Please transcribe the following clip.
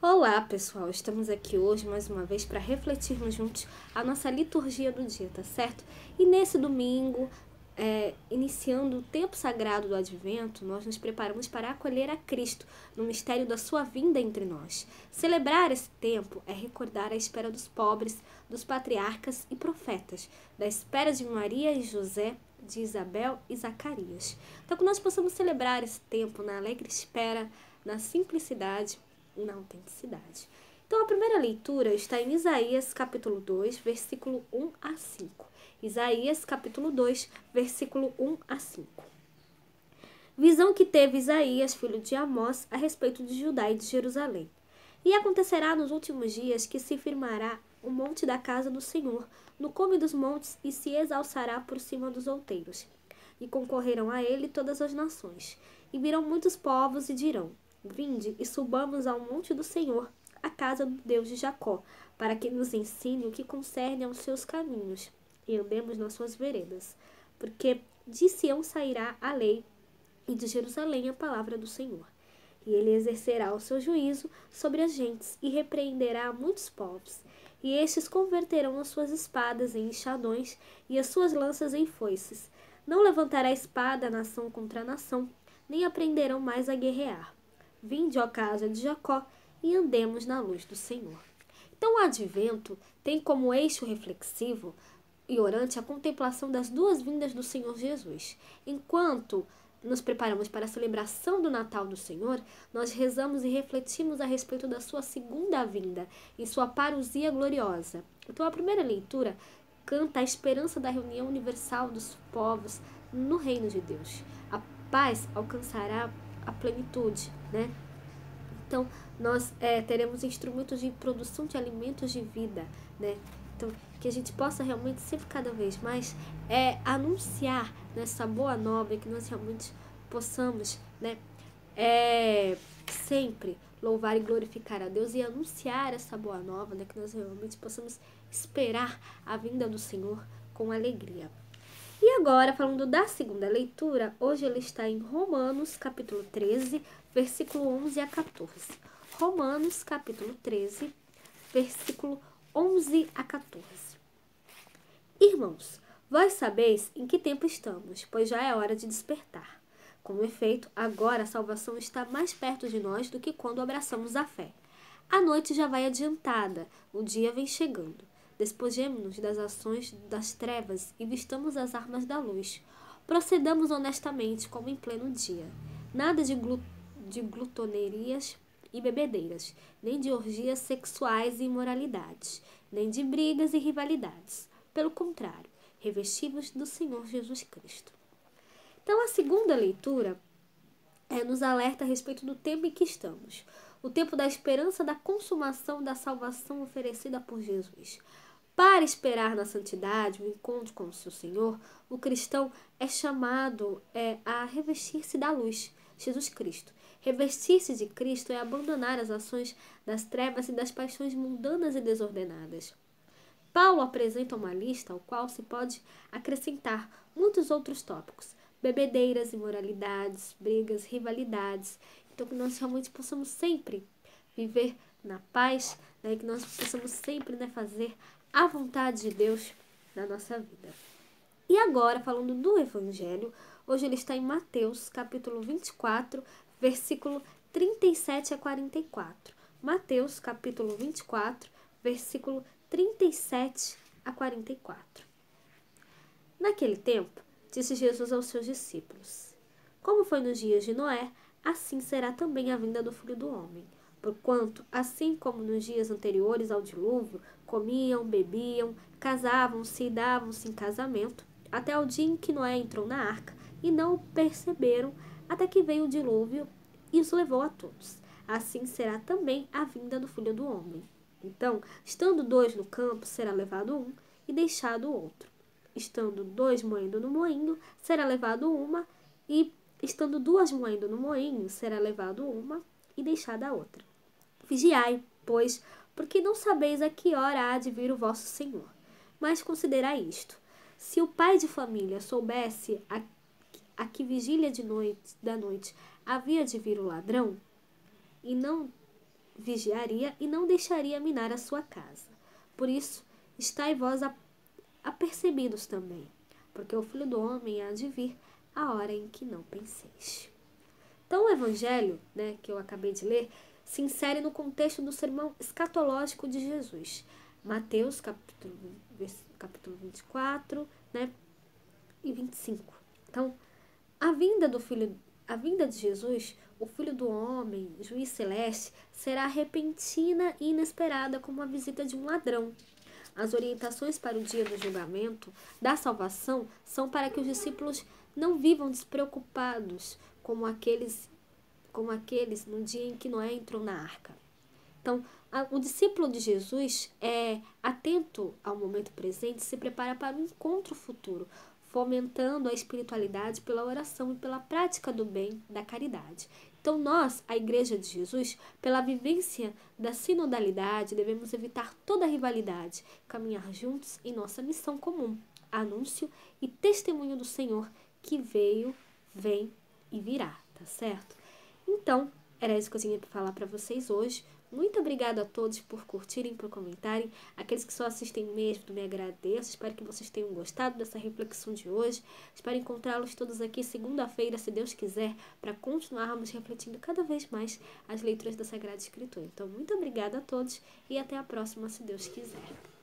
Olá, pessoal! Estamos aqui hoje mais uma vez para refletirmos juntos a nossa liturgia do dia, tá certo? E nesse domingo, iniciando o tempo sagrado do Advento, nós nos preparamos para acolher a Cristo no mistério da sua vinda entre nós. Celebrar esse tempo é recordar a espera dos pobres, dos patriarcas e profetas, da espera de Maria e José, de Isabel e Zacarias. Então, que nós possamos celebrar esse tempo na alegre espera, na simplicidade e na autenticidade. Então, a primeira leitura está em Isaías, capítulo 2, versículo 1 a 5. Isaías, capítulo 2, versículo 1 a 5. Visão que teve Isaías, filho de Amós, a respeito de Judá e de Jerusalém. E acontecerá nos últimos dias que se firmará o monte da casa do Senhor, no cume dos montes, e se exalçará por cima dos outeiros. E concorrerão a ele todas as nações. E virão muitos povos e dirão: Vinde e subamos ao monte do Senhor, a casa do Deus de Jacó, para que nos ensine o que concerne aos seus caminhos, e andemos nas suas veredas. Porque de Sião sairá a lei, e de Jerusalém a palavra do Senhor. E ele exercerá o seu juízo sobre as gentes, e repreenderá muitos povos. E estes converterão as suas espadas em enxadões, e as suas lanças em foices. Não levantará espada nação contra nação, nem aprenderão mais a guerrear. Vinde, ó casa de Jacó, e andemos na luz do Senhor. Então, o Advento tem como eixo reflexivo e orante a contemplação das duas vindas do Senhor Jesus. Enquanto nos preparamos para a celebração do Natal do Senhor, nós rezamos e refletimos a respeito da sua segunda vinda, em sua parousia gloriosa. Então, a primeira leitura canta a esperança da reunião universal dos povos no reino de Deus. A paz alcançará a plenitude, né? Então, nós teremos instrumentos de produção de alimentos de vida, né? Então, que a gente possa realmente sempre cada vez mais anunciar nessa boa nova, e que nós realmente possamos, né, sempre louvar e glorificar a Deus e anunciar essa boa nova, né, que nós realmente possamos esperar a vinda do Senhor com alegria. E agora, falando da segunda leitura, hoje ele está em Romanos, capítulo 13, versículo 11 a 14. Romanos, capítulo 13, versículo 11 a 14. Irmãos, vós sabeis em que tempo estamos, pois já é hora de despertar. Com efeito, agora a salvação está mais perto de nós do que quando abraçamos a fé. A noite já vai adiantada, o dia vem chegando. Despojemo-nos das ações das trevas e vistamos as armas da luz. Procedamos honestamente, como em pleno dia. Nada de glutonerias e bebedeiras, nem de orgias sexuais e imoralidades, nem de brigas e rivalidades. Pelo contrário, revestivos do Senhor Jesus Cristo. Então, a segunda leitura nos alerta a respeito do tempo em que estamos. O tempo da esperança da consumação da salvação oferecida por Jesus. Para esperar na santidade, o encontro com o seu Senhor, o cristão é chamado a revestir-se da luz, Jesus Cristo. Revestir-se de Cristo é abandonar as ações das trevas e das paixões mundanas e desordenadas. Paulo apresenta uma lista ao qual se pode acrescentar muitos outros tópicos: bebedeiras, imoralidades, brigas, rivalidades. Então, que nós realmente possamos sempre viver na paz, né? Que nós possamos sempre, né, fazer a vontade de Deus na nossa vida. E agora, falando do Evangelho, hoje ele está em Mateus, capítulo 24, versículo 37 a 44. Mateus, capítulo 24, versículo 37 a 44. Naquele tempo, disse Jesus aos seus discípulos: Como foi nos dias de Noé, assim será também a vinda do Filho do Homem. Porquanto, assim como nos dias anteriores ao dilúvio, comiam, bebiam, casavam-se e davam-se em casamento, até o dia em que Noé entrou na arca, e não o perceberam, até que veio o dilúvio e os levou a todos. Assim será também a vinda do Filho do Homem. Então, estando dois no campo, será levado um e deixado o outro. Estando dois moendo no moinho, será levado uma, e estando duas moendo no moinho, será levado uma e deixada a outra. Vigiai, pois, porque não sabeis a que hora há de vir o vosso Senhor. Mas considerai isto: se o pai de família soubesse a que vigília da noite havia de vir o ladrão, e não vigiaria e não deixaria minar a sua casa. Por isso, estai vós apercebidos também, porque o Filho do Homem há de vir a hora em que não penseis. Então, o Evangelho, que eu acabei de ler, se insere no contexto do sermão escatológico de Jesus. Mateus, capítulo 24, e 25. Então, a vinda de Jesus, o Filho do Homem, juiz celeste, será repentina e inesperada como a visita de um ladrão. As orientações para o dia do julgamento, da salvação, são para que os discípulos não vivam despreocupados como aqueles no dia em que Noé entrou na arca. Então, o discípulo de Jesus é atento ao momento presente e se prepara para um encontro futuro, fomentando a espiritualidade pela oração e pela prática do bem, da caridade. Então nós, a Igreja de Jesus, pela vivência da sinodalidade, devemos evitar toda rivalidade, caminhar juntos em nossa missão comum, anúncio e testemunho do Senhor que veio, vem e virá, tá certo? Então, era isso que eu tinha para falar para vocês hoje. Muito obrigada a todos por curtirem, por comentarem. Aqueles que só assistem mesmo, me agradeço. Espero que vocês tenham gostado dessa reflexão de hoje. Espero encontrá-los todos aqui segunda-feira, se Deus quiser, para continuarmos refletindo cada vez mais as leituras da Sagrada Escritura. Então, muito obrigada a todos e até a próxima, se Deus quiser.